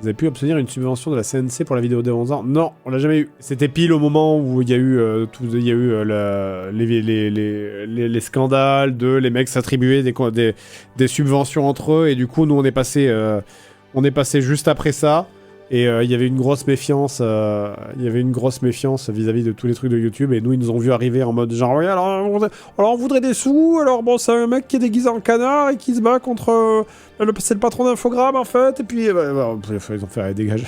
Vous avez pu obtenir une subvention de la CNC pour la vidéo des 11 ans? Non, on l'a jamais eu. C'était pile au moment où il y a eu, les scandales les mecs s'attribuaient des subventions entre eux, et du coup, nous, on est passé juste après ça. Et il y avait une grosse méfiance, vis-à-vis de tous les trucs de YouTube, et nous ils nous ont vu arriver en mode genre oui, alors on voudrait des sous, alors bon c'est un mec qui est déguisé en canard et qui se bat contre c'est le patron d'Infogrames en fait, et puis ils ont fait dégage.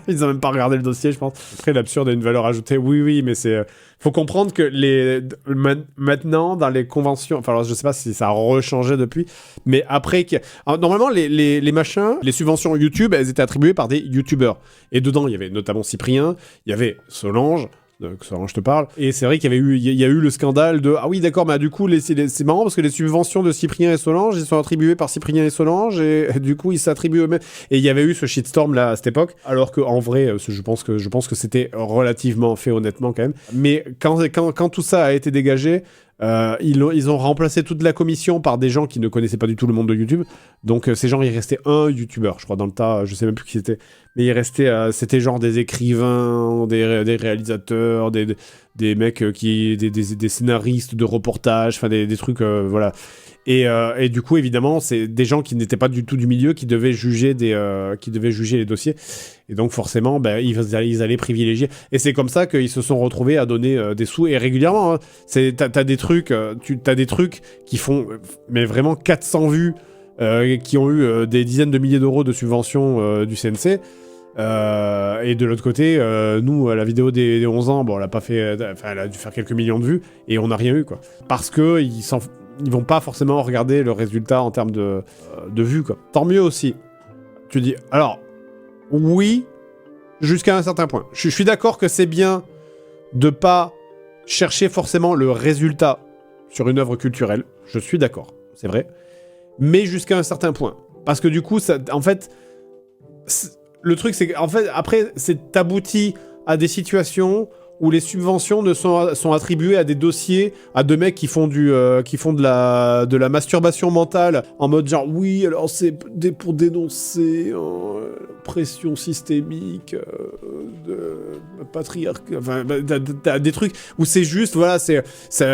Ils ont même pas regardé le dossier, je pense. Après l'absurde a une valeur ajoutée, oui mais c'est faut comprendre que maintenant dans les conventions, enfin alors, je sais pas si ça a rechangé depuis, mais après normalement les machins, les subventions YouTube, elles étaient attribuées par des YouTubeurs, et dedans il y avait notamment Cyprien, il y avait Solange, Solange te parle, et c'est vrai qu'il y a eu le scandale de ah oui d'accord, mais du coup c'est marrant parce que les subventions de Cyprien et Solange, ils sont attribuées par Cyprien et Solange, et du coup ils s'attribuent eux-mêmes, et il y avait eu ce shitstorm là à cette époque, alors que en vrai je pense que c'était relativement fait honnêtement quand même, mais quand tout ça a été dégagé, ils ont remplacé toute la commission par des gens qui ne connaissaient pas du tout le monde de YouTube. Donc ces gens, il restait un YouTuber, je crois, dans le tas, je sais même plus qui c'était, mais il restait, c'était genre des écrivains, des réalisateurs, des mecs des scénaristes de reportages, enfin des trucs, voilà. Et du coup, évidemment, c'est des gens qui n'étaient pas du tout du milieu qui devaient juger les dossiers. Et donc, forcément, ils allaient privilégier. Et c'est comme ça qu'ils se sont retrouvés à donner des sous. Et régulièrement, hein, t'as des trucs qui font, mais vraiment 400 vues, qui ont eu des dizaines de milliers d'euros de subventions du CNC. Et de l'autre côté, nous, la vidéo des 11 ans, bon, elle a dû faire quelques millions de vues. Et on n'a rien eu, quoi. Parce que ils vont pas forcément regarder le résultat en termes de vues, quoi. Tant mieux aussi. Tu dis, alors, oui, jusqu'à un certain point. Je suis d'accord que c'est bien de pas chercher forcément le résultat sur une œuvre culturelle. Je suis d'accord, c'est vrai. Mais jusqu'à un certain point. Parce que du coup, ça, en fait, le truc, c'est qu'en fait, après, t'aboutis à des situations où les subventions sont attribuées à des dossiers, à deux mecs qui font de la masturbation mentale, en mode genre, oui, alors c'est pour dénoncer pression systémique, de patriarcat, enfin, t'as des trucs où c'est juste, voilà, c'est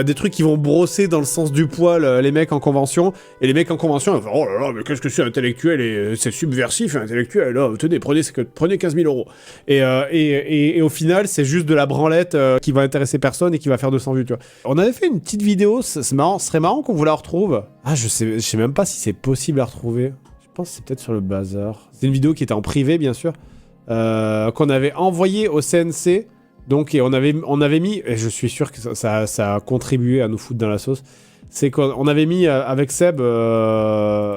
des trucs qui vont brosser dans le sens du poil les mecs en convention, et les mecs en convention, ils font, oh là là, mais qu'est-ce que c'est intellectuel, et c'est subversif, intellectuel, là, tenez, prenez 15 000 euros. Et au final, c'est juste de la branlette qui va intéresser personne et qui va faire 200 vues, tu vois. On avait fait une petite vidéo, c'est marrant, ce serait marrant qu'on vous la retrouve. Ah, je sais même pas si c'est possible à retrouver. Je pense que c'est peut-être sur le bazar. C'est une vidéo qui était en privé, bien sûr, qu'on avait envoyée au CNC. Donc, et on avait mis, et je suis sûr que ça a contribué à nous foutre dans la sauce, c'est qu'on avait mis avec Seb,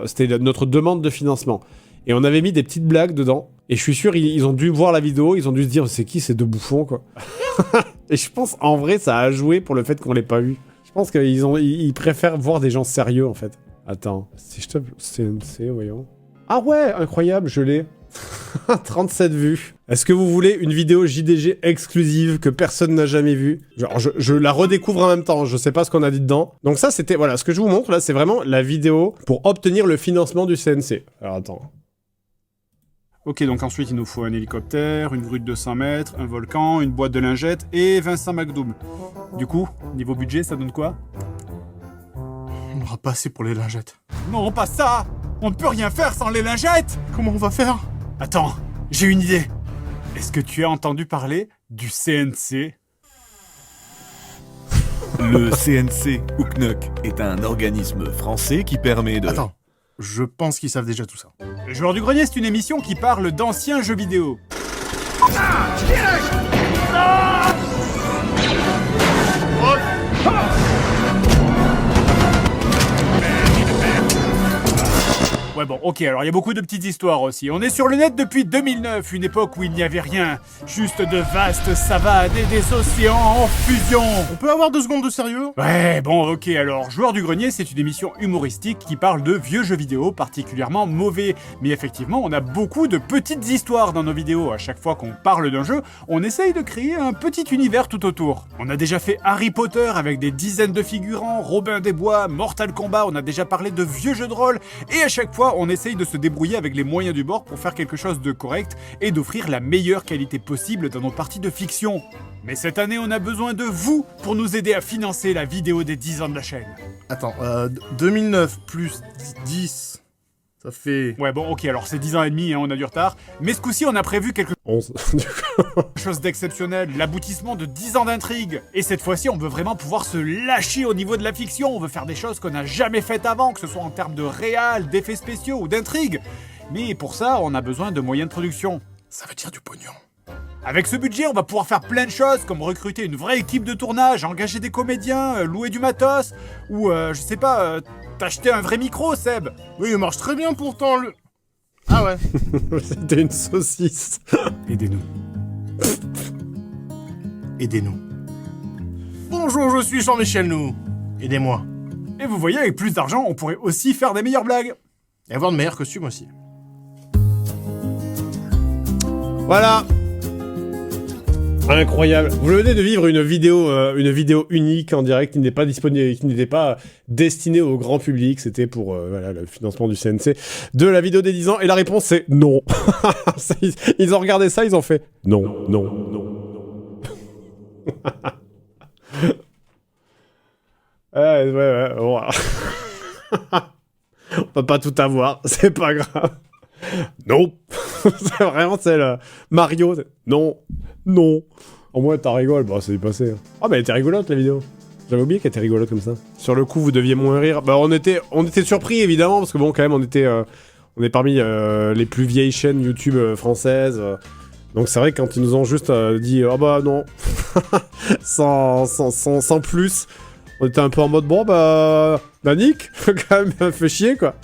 c'était notre demande de financement. Et on avait mis des petites blagues dedans. Et je suis sûr, ils ont dû voir la vidéo, ils ont dû se dire, c'est qui ces deux bouffons, quoi. Et je pense, en vrai, ça a joué pour le fait qu'on l'ait pas vu. Je pense qu'ils préfèrent voir des gens sérieux, en fait. Attends, si je tape CNC, voyons. Ah ouais, incroyable, je l'ai. 37 vues. Est-ce que vous voulez une vidéo JDG exclusive que personne n'a jamais vue? Genre, je la redécouvre en même temps, je sais pas ce qu'on a dit dedans. Donc ça, c'était, voilà, ce que je vous montre, là, c'est vraiment la vidéo pour obtenir le financement du CNC. Alors, attends. Ok, donc ensuite il nous faut un hélicoptère, une grue de 200 mètres, un volcan, une boîte de lingettes et Vincent McDoom. Du coup, niveau budget, ça donne quoi? On n'aura pas assez pour les lingettes. Non, pas ça! On ne peut rien faire sans les lingettes! Comment on va faire? Attends, j'ai une idée. Est-ce que tu as entendu parler du CNC? Le CNC ou CNOC est un organisme français qui permet de... Attends, je pense qu'ils savent déjà tout ça. Le Joueur du Grenier, c'est une émission qui parle d'anciens jeux vidéo. Ouais bon, ok, alors il y a beaucoup de petites histoires aussi. On est sur le net depuis 2009, une époque où il n'y avait rien. Juste de vastes savanes et des océans en fusion. On peut avoir 2 secondes de sérieux? Ouais, bon, ok, alors, Joueur du Grenier, c'est une émission humoristique qui parle de vieux jeux vidéo particulièrement mauvais. Mais effectivement, on a beaucoup de petites histoires dans nos vidéos. À chaque fois qu'on parle d'un jeu, on essaye de créer un petit univers tout autour. On a déjà fait Harry Potter avec des dizaines de figurants, Robin des Bois, Mortal Kombat, on a déjà parlé de vieux jeux de rôle, et à chaque fois, fois, on essaye de se débrouiller avec les moyens du bord pour faire quelque chose de correct et d'offrir la meilleure qualité possible dans nos parties de fiction. Mais cette année, on a besoin de vous pour nous aider à financer la vidéo des 10 ans de la chaîne. Attends, 2009 plus 10, ça fait... Ouais, bon, ok, alors c'est 10 ans et demi, hein, on a du retard. Mais ce coup-ci, on a prévu quelque 11. chose d'exceptionnel, l'aboutissement de 10 ans d'intrigue. Et cette fois-ci, on veut vraiment pouvoir se lâcher au niveau de la fiction. On veut faire des choses qu'on n'a jamais faites avant, que ce soit en termes de réal, d'effets spéciaux ou d'intrigue. Mais pour ça, on a besoin de moyens de production. Ça veut dire du pognon. Avec ce budget, on va pouvoir faire plein de choses, comme recruter une vraie équipe de tournage, engager des comédiens, louer du matos, ou, je sais pas, t'acheter un vrai micro, Seb. Oui, il marche très bien pourtant, le... Ah ouais. C'était une saucisse. Aidez-nous. Aidez-nous. Bonjour, je suis Jean-Michel Nou. Aidez-moi. Et vous voyez, avec plus d'argent, on pourrait aussi faire des meilleures blagues. Et avoir de meilleurs costumes aussi. Voilà. Incroyable. Vous venez de vivre une vidéo unique en direct qui n'était pas disponible, qui n'était pas destinée au grand public. C'était pour voilà, le financement du CNC de la vidéo des 10 ans. Et la réponse c'est non. Ils ont regardé ça, ils ont fait non, non, non. Ouais, bon. On peut pas tout avoir, c'est pas grave. Non. C'est vraiment, c'est le Mario. Non. Non. Au moins, t'as rigolé. Bon, c'est passé. Ah, bah, elle était rigolote, la vidéo. J'avais oublié qu'elle était rigolote comme ça. Sur le coup, vous deviez moins rire. Bah, on était surpris, évidemment, parce que bon, quand même, on est parmi les plus vieilles chaînes YouTube françaises. Donc, c'est vrai que quand ils nous ont juste dit, ah bah, non. sans plus. On était un peu en mode, bon, bah, Nick, quand même, fait chier, quoi.